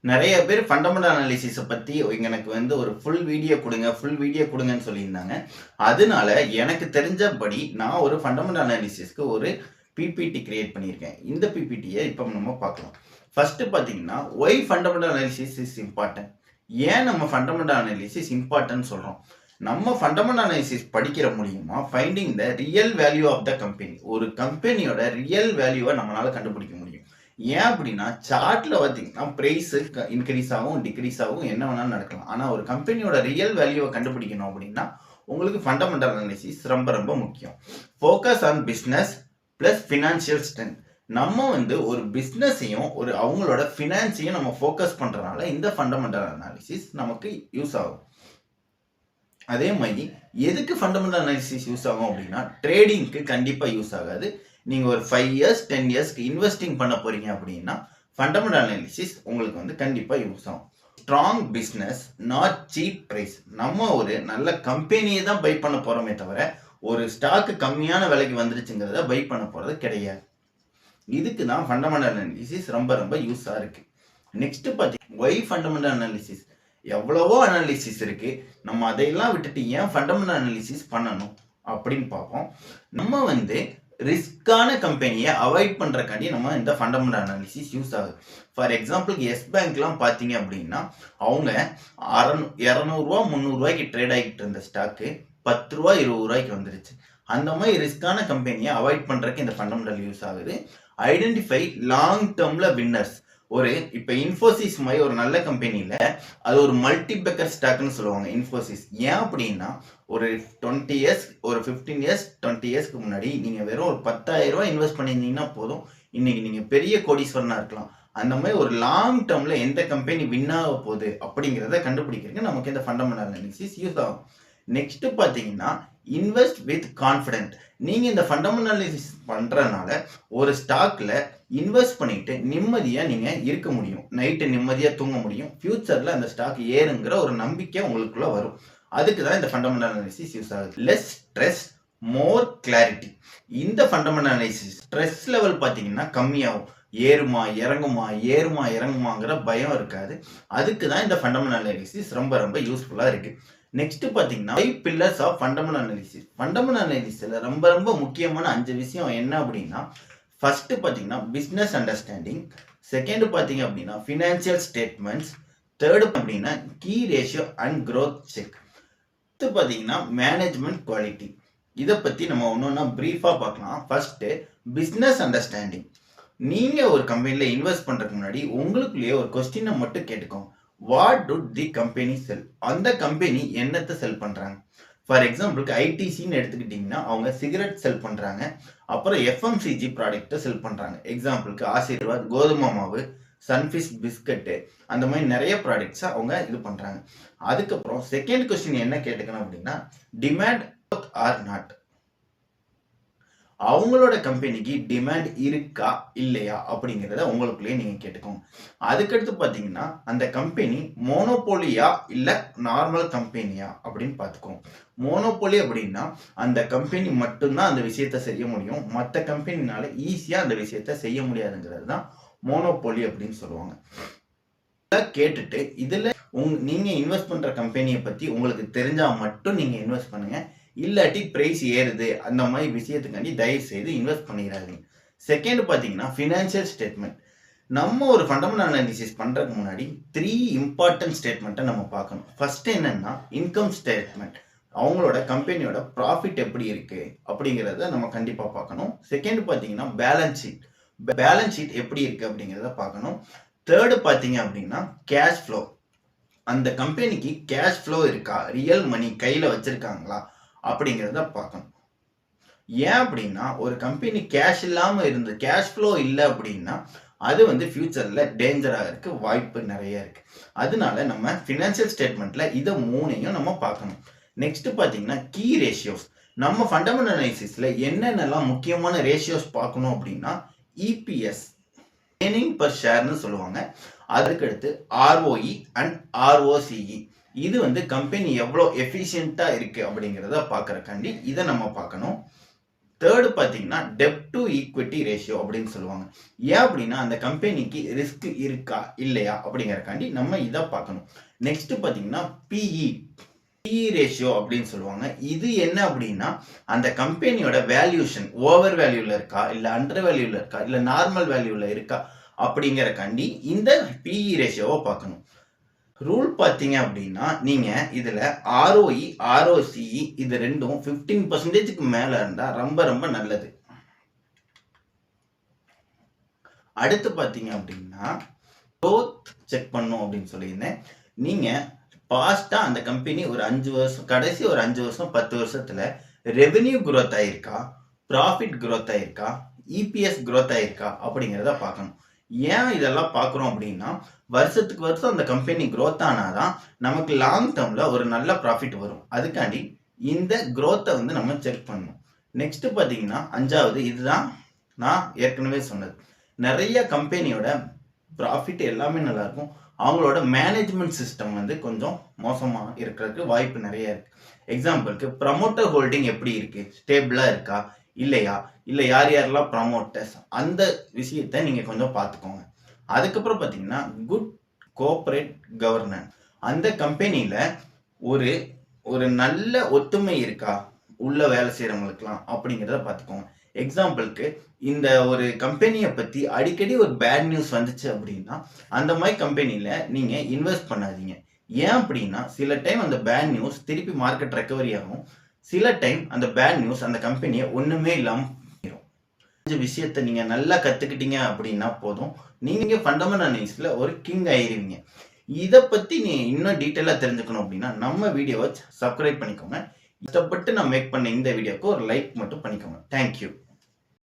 நிறைய பேர் fundamental analysis பத்தி எனக்கு ஒரு ஃபுல் வீடியோ குடுங்கன்னு சொல்லியிருந்தாங்க. அதனால எனக்கு தெரிஞ்சபடி நான் ஒரு ஃபண்டமெண்டல் அனாலிசிஸ்க்கு ஒரு பிபிடி கிரியேட் பண்ணியிருக்கேன். இந்த பிபிடிய இப்ப நம்ம பார்க்கலாம். ஃபர்ஸ்ட் பார்த்தீங்கன்னா, why fundamental analysis is important. ஏன் நம்ம ஃபண்டமெண்டல் அனாலிசிஸ் இம்பார்ட்டன்ட் சொல்றோம்? நம்ம ஃபண்டமெண்டல் அனாலிசிஸ் படிக்கிற மூலியமா finding the real value of the company. ஒரு கம்பெனியோட ரியல் வேல்யூவை நம்மளால கண்டுபிடிக்க முடியும். ஏன் அப்படின்னா சார்ட்ல பார்த்தீங்கன்னா பிரைஸ் இன்க்ரீஸ் ஆகும் டிக்ரீஸ் ஆகும் என்ன வேணாலும் நடக்கலாம். ஆனால் ஒரு கம்பெனியோட ரியல் வேல்யூவை கண்டுபிடிக்கணும் அப்படின்னா உங்களுக்கு ஃபண்டமெண்டல் அனாலிசிஸ் ரொம்ப ரொம்ப முக்கியம். Focus on business plus financial strength. நம்ம ஒரு பிஸ்னஸையும் அவங்களோட ஃபினான்ஸையும் நம்ம ஃபோக்கஸ் பண்ணுறதுனால இந்த ஃபண்டமெண்டல் அனாலிசிஸ் நமக்கு யூஸ் ஆகும். அதே மாதிரி எதுக்கு ஃபண்டமெண்டல் அனாலிசிஸ் யூஸ் ஆகும் அப்படின்னா ட்ரேடிங்க்கு கண்டிப்பாக யூஸ் ஆகாது. நீங்கள் ஒரு 5 இயர்ஸ் 10 இயர்ஸ்க்கு இன்வெஸ்டிங் பண்ண போறீங்க அப்படின்னா ஃபண்டமெண்டல் அனாலிசிஸ் உங்களுக்கு கண்டிப்பாக யூஸ் ஆகும். Strong business not cheap price. நம்ம ஒரு நல்ல கம்பெனியை தான் பை பண்ண போகிறோமே தவிர ஒரு ஸ்டாக்கு கம்மியான விலைக்கு வந்துருச்சுங்கிறத பை பண்ண போகிறது கிடையாது. இதுக்கு தான் ஃபண்டமெண்டல் அனாலிசிஸ் ரொம்ப ரொம்ப யூஸாக இருக்குது. நெக்ஸ்ட் பார்த்தீங்கன்னா ஒய் ஃபண்டமெண்டல் அனாலிசிஸ். எவ்வளவோ அனாலிசிஸ் இருக்கு. நம்ம அதையெல்லாம் விட்டுட்டு ஏன் ஃபண்டமெண்டல் அனாலிசிஸ் பண்ணணும் அப்படின்னு பார்ப்போம். நம்ம ரிஸ்கான கம்பெனியை அவாய்ட் பண்றக்காண்டி நம்ம இந்த ஃபண்டமெண்டல் அனாலிசிஸ் யூஸ் ஆகுது. ஃபார் எக்ஸாம்பிள் எஸ் பேங்க்லாம் பார்த்தீங்க அப்படின்னா அவங்க 200 ரூபா 300 ரூபாய்க்கு ட்ரேட் ஆகிட்டு இருந்த ஸ்டாக்கு 10 ரூபா 20 ரூபாய்க்கு வந்துருச்சு. அந்த மாதிரி ரிஸ்கான கம்பெனியை அவாய்ட் பண்றதுக்கு இந்த ஃபண்டமெண்டல் யூஸ் ஆகுது. ஐடென்டிஃபை லாங் டேர்ம்ல வின்னர்ஸ். இப்ப இன்ஃபோசிஸ் மாதிரி ஒரு நல்ல கம்பெனியில அது ஒரு மல்டி பேக்கர் ஸ்டாக்னு சொல்லுவாங்க இன்ஃபோசிஸ். ஏன் அப்படின்னா ஒரு 20 இயர்ஸ் ஒரு 15 இயர்ஸ் 20 இயர்ஸ்க்கு முன்னாடி நீங்க வெறும் ஒரு 10,000 ரூபாய் இன்வெஸ்ட் பண்ணியிருந்தீங்கன்னா போதும், இன்னைக்கு நீங்க பெரிய கோடீஸ்வரனா இருக்கலாம். அந்த மாதிரி ஒரு லாங் டேர்ம்ல எந்த கம்பெனி வின் ஆக போகுது அப்படிங்கிறத கண்டுபிடிக்கிறதுக்கு நமக்கு இந்த ஃபண்டமெண்டல் அனாலிசிஸ் யூஸ் ஆகும். நெக்ஸ்ட் பார்த்தீங்கன்னா இன்வெஸ்ட் வித் கான்ஃபிடென்ட். நீங்க இந்த ஃபண்டமெண்டல் அனாலிசிஸ் பண்றதுனால ஒரு ஸ்டாக்ல இன்வெஸ்ட் பண்ணிட்டு நிம்மதியா நீங்க இருக்க முடியும். நைட்டு நிம்மதியா தூங்க முடியும். ஃபியூச்சர்ல அந்த ஸ்டாக் ஏறுங்கிற ஒரு நம்பிக்கை உங்களுக்குள்ள வரும். அதுக்கு தான் இந்த ஃபண்டமெண்டல் அனாலிசிஸ் யூஸ் ஆகுது. லெஸ் ஸ்ட்ரெஸ் மோர் கிளாரிட்டி. இந்த ஃபண்டமெண்டல் அனாலிசிஸ் ஸ்ட்ரெஸ் லெவல் பார்த்தீங்கன்னா கம்மியாகும். ஏறுமா இறங்குமாங்கிற பயம் இருக்காது. அதுக்கு தான் இந்த ஃபண்டமெண்டல் அனாலிசிஸ் ரொம்ப ரொம்ப யூஸ்ஃபுல்லா இருக்கு. நெக்ஸ்ட் பார்த்தீங்கன்னா 5 pillars of fundamental analysis. Fundamental அனாலிசிஸ்ல ரொம்ப ரொம்ப முக்கியமான 5 விஷயம் என்ன அப்படின்னா ஃபர்ஸ்ட் பார்த்தீங்கன்னா பிஸ்னஸ் அண்டர்ஸ்டாண்டிங், செகண்ட் பார்த்தீங்க அப்படின்னா ஃபினான்ஷியல் ஸ்டேட்மெண்ட்ஸ், தேர்டு அப்படின்னா key ratio and growth check, அடுத்து பார்த்தீங்கன்னா மேனேஜ்மெண்ட் குவாலிட்டி. இதை பற்றி நம்ம ஒன்று ப்ரீஃபாக பார்க்கலாம். First business understanding. நீங்கள் ஒரு கம்பெனியில் இன்வெஸ்ட் பண்ணுறதுக்கு முன்னாடி உங்களுக்குள்ளேயே ஒரு கொஸ்டினை மட்டும் கேட்டுக்கோங்க. வாட் டு தி கம்பெனி செல்? அந்த கம்பெனி என்னத்தை செல் பண்ணுறாங்க? ஃபார் எக்ஸாம்பிளுக்கு ஐடிசின்னு எடுத்துக்கிட்டிங்கன்னா அவங்க சிகரெட் செல் பண்ணுறாங்க. அப்புறம் எஃப்எம்சிஜி ப்ராடக்ட்டை செல் பண்ணுறாங்க. எக்ஸாம்பிளுக்கு ஆசீர்வாத் கோதுமை மாவு, சன்ஃபிஷ் பிஸ்கட்டு, அந்த மாதிரி நிறைய ப்ராடக்ட்ஸை அவங்க இது பண்ணுறாங்க. அதுக்கப்புறம் செகண்ட் கொஸ்டின் என்ன கேட்டுக்கணும் அப்படின்னா டிமாண்ட் ஆர் நாட். அவங்களோட கம்பெனிக்கு டிமாண்ட் இருக்கா இல்லையா அப்படிங்கிறத உங்களுக்குள்ளேயே நீங்க கேட்டுக்கோங்க. அதுக்கடுத்து பார்த்தீங்கன்னா அந்த கம்பெனி மோனோபோலியா இல்லை நார்மல் கம்பெனியா அப்படின்னு பார்த்துக்கோங்க. மோனோபோலி அப்படின்னா அந்த கம்பெனி மட்டும்தான் அந்த விஷயத்த செய்ய முடியும், மற்ற கம்பெனினால ஈஸியாக அந்த விஷயத்த செய்ய முடியாதுங்கிறது தான் மோனோபோலி அப்படின்னு சொல்லுவாங்க. கேட்டுட்டு இதில் நீங்கள் இன்வெஸ்ட் பண்ணுற கம்பெனியை பற்றி உங்களுக்கு தெரிஞ்சால் மட்டும் நீங்கள் இன்வெஸ்ட் பண்ணுங்க. இல்லாட்டி பிரைஸ் ஏறுது அந்த மாதிரி விஷயத்துக்காண்டி தயவு செய்து இன்வெஸ்ட் பண்ணிடாதீங்க. செகண்ட் பார்த்தீங்கன்னா ஃபினான்ஷியல் ஸ்டேட்மெண்ட். நம்ம ஒரு ஃபண்டமெண்டல் அனாலிசிஸ் பண்ணுறதுக்கு முன்னாடி 3 இம்பார்ட்டன்ட் ஸ்டேட்மெண்ட்டை நம்ம பார்க்கணும். ஃபர்ஸ்ட் என்னன்னா இன்கம் ஸ்டேட்மெண்ட். அவங்களோட கம்பெனியோட ப்ராஃபிட் எப்படி இருக்கு அப்படிங்கிறத நம்ம கண்டிப்பாக பார்க்கணும். செகண்ட் பார்த்தீங்கன்னா பேலன்ஸ் ஷீட். பேலன்ஸ் ஷீட் எப்படி இருக்கு அப்படிங்கிறத பார்க்கணும். தேர்டு பார்த்தீங்க அப்படின்னா கேஷ் ஃப்ளோ. அந்த கம்பெனிக்கு கேஷ் ஃப்ளோ இருக்கா, ரியல் மணி கையில் வச்சிருக்காங்களா அப்படிங்கிறத பார்க்கணும். ஏன் அப்படின்னா ஒரு கம்பெனி கேஷ் இல்லாமல் இருந்து கேஷ் ஃப்ளோ இல்லை அப்படின்னா அது ஃபியூச்சரில் டேஞ்சர் ஆகிறதுக்கு வாய்ப்பு நிறைய இருக்கு. அதனால நம்ம ஃபினான்ஷியல் ஸ்டேட்மெண்ட்ல இதை 3ஐயும் நம்ம பார்க்கணும். நெக்ஸ்ட் பார்த்தீங்கன்னா கீ ரேஷியோஸ். நம்ம ஃபண்டமெண்டல் அனாலிசிஸ்ல என்னென்னலாம் முக்கியமான ரேஷியோஸ் பார்க்கணும் அப்படின்னா இபிஎஸ் ஏர்னிங் பர் ஷேர்னு சொல்லுவாங்க. அதுக்கடுத்து ஆர்ஓஇ அண்ட் ஆர்ஓசிஇ. இது கம்பெனி எவ்வளோ எஃபிஷியண்டா இருக்கு அப்படிங்கிறத பார்க்கறக்காண்டி இதை நம்ம பார்க்கணும். தேர்டு பார்த்தீங்கன்னா டெப்ட் டு ஈக்விட்டி ரேஷியோ அப்படின்னு சொல்லுவாங்க. ஏன் அப்படின்னா அந்த கம்பெனிக்கு ரிஸ்க் இருக்கா இல்லையா அப்படிங்கறக்காண்டி நம்ம இதை பார்க்கணும். நெக்ஸ்ட் பார்த்தீங்கன்னா பிஇ ரேஷியோ அப்படின்னு சொல்லுவாங்க. இது என்ன அப்படின்னா அந்த கம்பெனியோட வேல்யூஷன் ஓவர் வேல்யூல இருக்கா இல்ல அண்டர் வேல்யூல இருக்கா இல்ல நார்மல் வேல்யூல இருக்கா அப்படிங்கறக்காண்டி இந்த பிஇ ரேஷியோவை பார்க்கணும். ரூல் பார்த்தீங்க அப்படின்னா நீங்க இதுல ஆர்ஓஇ ஆர்ஓசிஇ இது ரெண்டும் 15%க்கு மேல இருந்தா ரொம்ப ரொம்ப நல்லது. அடுத்து பார்த்தீங்க அப்படின்னா growth செக் பண்ணும் அப்படின்னு சொல்லியிருந்தேன். நீங்க பாஸ்டா அந்த கம்பெனி ஒரு 5 வருஷம் கடைசி ஒரு 5 வருஷம் 10 வருஷத்துல ரெவென்யூ growth ஆயிருக்கா, ப்ராஃபிட் growth ஆயிருக்கா, இபிஎஸ் growth ஆயிருக்கா அப்படிங்கிறத பார்க்கணும். ஏன் இதெல்லாம் பார்க்குறோம் அப்படின்னா வருஷத்துக்கு வருஷம் அந்த கம்பெனி growth ஆனாதான் நமக்கு லாங் டேர்ம்ல ஒரு நல்ல ப்ராஃபிட் வரும். அதுக்காண்டி இந்த growth-ஐ வந்து நம்ம செக் பண்ணணும். நெக்ஸ்ட் பார்த்தீங்கன்னா 5வது இதுதான் நான் ஏற்கனவே சொன்னது. நிறைய கம்பெனியோட ப்ராஃபிட் எல்லாமே நல்லா இருக்கும். அவங்களோட மேனேஜ்மெண்ட் சிஸ்டம் வந்து கொஞ்சம் மோசமா இருக்கிறதுக்கு வாய்ப்பு நிறைய இருக்கு. எக்ஸாம்பிளுக்கு ப்ரமோட்டர் ஹோல்டிங் எப்படி இருக்கு, ஸ்டேபிளா இருக்கா இல்லையா, இல்ல யார் யாரெல்லாம் ப்ரமோட்டர்ஸ், அந்த விஷயத்த நீங்க கொஞ்சம் பார்த்துக்கோங்க. அதுக்கப்புறம் பார்த்தீங்கன்னா குட் கோஆபரேட் கவர்னன்ஸ், அந்த கம்பெனியில ஒரு ஒரு நல்ல ஒத்துமை இருக்கா உள்ள வேலை செய்யறவங்களுக்குலாம் அப்படிங்கிறத பார்த்துக்கோங்க. எக்ஸாம்பிளுக்கு இந்த ஒரு கம்பெனியை பத்தி அடிக்கடி ஒரு பேட் நியூஸ் வந்துச்சு அப்படின்னா அந்த மாதிரி கம்பெனியில நீங்க இன்வெஸ்ட் பண்ணாதீங்க. ஏன் அப்படின்னா சில டைம் அந்த பேட் நியூஸ் திருப்பி மார்க்கெட் ரெக்கவரி ஆகும், சில டைம் அந்த பேட் நியூஸ் அந்த கம்பெனியை ஒண்ணுமே இல்லாம விஷயத்த நீங்க நல்லா கத்துக்கிட்டீங்க அப்படின்னா போதும், நீங்க ஃபண்டமெண்டல் அனாலிசிஸ்ல ஒரு கிங் ஆயிருவீங்க. இதை பத்தி நீ இன்னும் டீட்டெயிலா தெரிஞ்சுக்கணும் அப்படின்னா நம்ம வீடியோவை சப்ஸ்கிரைப் பண்ணிக்கோங்க. இஷ்டப்பட்டு நான் மேக் பண்ண இந்த வீடியோக்கு ஒரு லைக் மட்டும் பண்ணிக்கோங்க. தேங்க்யூ.